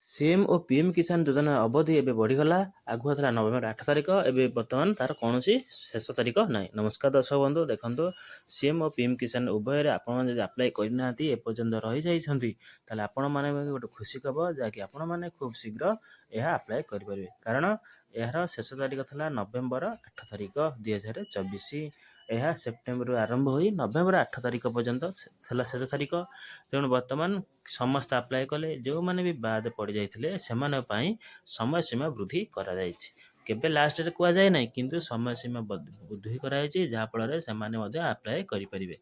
CM और PM किसान योजना अवधि एवं बढ़ीगला। आगुआ था नवेम्बर 8 तारिख, एवं बर्तमान तार कौन शेष तारिख ना। नमस्कार दर्शक बंधु, देखो सीएम और पीएम किसान उभय आपण आप्लाय करना एपर्यंत रही जाइछन्ति ताले आपण माने गोटे खुशी खबर जहाँकि आपण माने खूब शीघ्र यह आप्लाय करेंगे। कारण यार शेष तारिख था नवेम्बर 8 तारिख 2024। यह सेप्टेम्बर आरंभ हो नवेम्बर 8 तारिख पर्यंत था शेष तारिख। तेणु बर्तमान समस्त आप्लाय कले, जो मैंने भी बाद पड़ जाते समय सीमा वृद्धि केबे लास्ट रे कुआ जाए नहीं, किंतु समय सीमा वृद्धि कराई जहाँफल से आप्लाय करेंगे।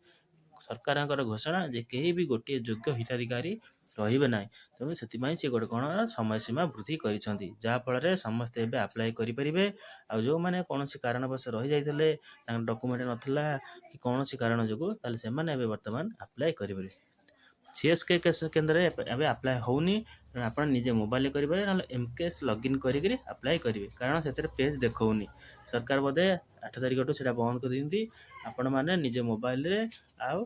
सरकार घोषणा जे कहीं भी गोटे योग्य हिताधिकारी रही ना, तेणु से गोटे कौन समय सीमा वृद्धि कर जहाँफल समस्ते एवं आप्लाय करेंगे। आ जो मैंने कौन कारणवश रही जाते डॉक्यूमेंट नाला कि कौन कारण जो से बर्तमान आप्लाय करेंगे। सीएसके केन्द्र में आप्लाय होनी, आप निजे मोबाइल करेंगे ना एमकेएस लॉगिन करी आप्लाय करेंगे। कारण से पेज देखनी सरकार बोधे 8 तारिख से बंद कर दिखती। आपण मैंने निजे मोबाइल रे आउ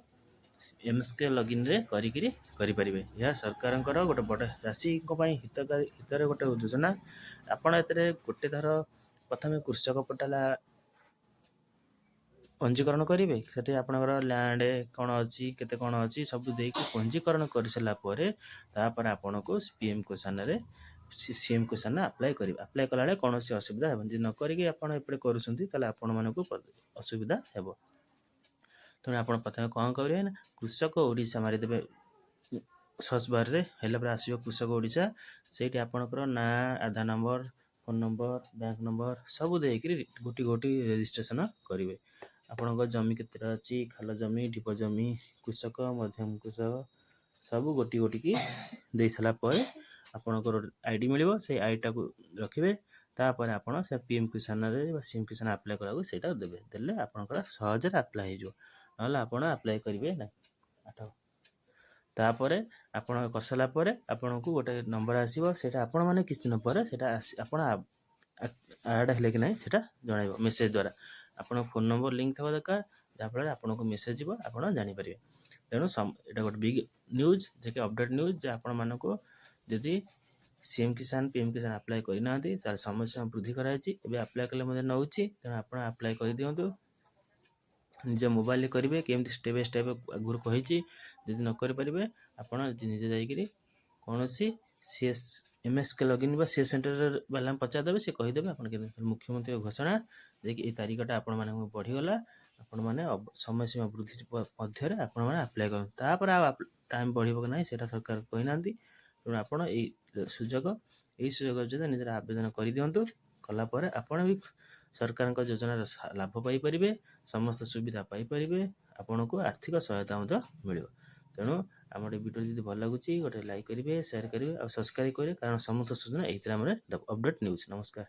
एमएसके लॉगिन रे करेंगे। यह सरकार गोटे बड़ चाषी हितर गोटे योजना। आपड़ ए गोटे थर प्रथम कृषक पोर्टाल पंजीकरण करेंगे। से आपंकर लैंड कौन अच्छी केते कौन अच्छी सब देकी पंजीकरण कर सारापर आपन को पीएम किसान रे सीएम किसान आप्लाय करेंगे। आप्लाय कला कौन असुविधा हो नकरी आपड़े कर असुविधा हे। तेणु आप प्रथम कौन करेंगे ना कृषक ओडिशा मारिदेवे सर्च बार रे आसो कृषक ओडिशा। से आपंकर ना Aadhaar number phone number bank number सब देकर गोटी गोटी रजिस्ट्रेशन करेंगे। आपण जमी केते अच्छी खाल जमी ढीप जमी कृषक मध्यम कृषक सब गोटी गोटी की दे सारापर आपणकर आईडी मिल से आईडी को रखिए। तापर आपड़ से पीएम किसान रे सीएम किसान आप्लाय कराक से देवे देले आपणकर सहज आप्लाय हो ना आप्लाय करेंगे ना। तापर आपड़ कर सारापर आपन को गोटे नंबर आसो से आपण मैंने किसी दिन पर आड है कि ना जन मेसेज द्वारा आपन फोन नंबर लिंक थवा दरकार जहाँफल आपन को मेसेज जीव आप जानीपर। तेणु यहाँ गोटे बिग न्यूज जे कि अपडेट न्यूज जे आपण मानक जदि सीएम किसान पीएम किसान आप्लाय करना समस्या वृद्धि कराई आप्लाय कले नौ। तेणु आप आप्लाय कर दिंतु निज मोबाइल करेंगे केमती स्टेप बाय स्टेप आगुरी कही। जदि न करें आपड़ निजे जाकि कौन सी एमएसके लॉगिन सी सेंटर वाला पचारदेवे से कहीदेवे आप मुख्यमंत्री घोषणा जे कि तारिखटा आपण मानक बढ़ीगला। आपण मैंने समय सीमा वृद्धि मध्य आपण मैंने आप्लाय कर टाइम बढ़ ना से सरकार कहना। तेणु आपड़ सुजोग जो निज आवेदन कर दिंतु कलापर आपण भी सरकार योजनार लाभ पाइपर समस्त सुविधा पाइपर आपन को आर्थिक सहायता मिल। तेणु आम वीडियो जब भल लगुच गोटे लाइक करेंगे शेयर करेंगे और सब्सक्राइब करेंगे। कारण समस्त सूचना यही अपडेट न्यूज। नमस्कार।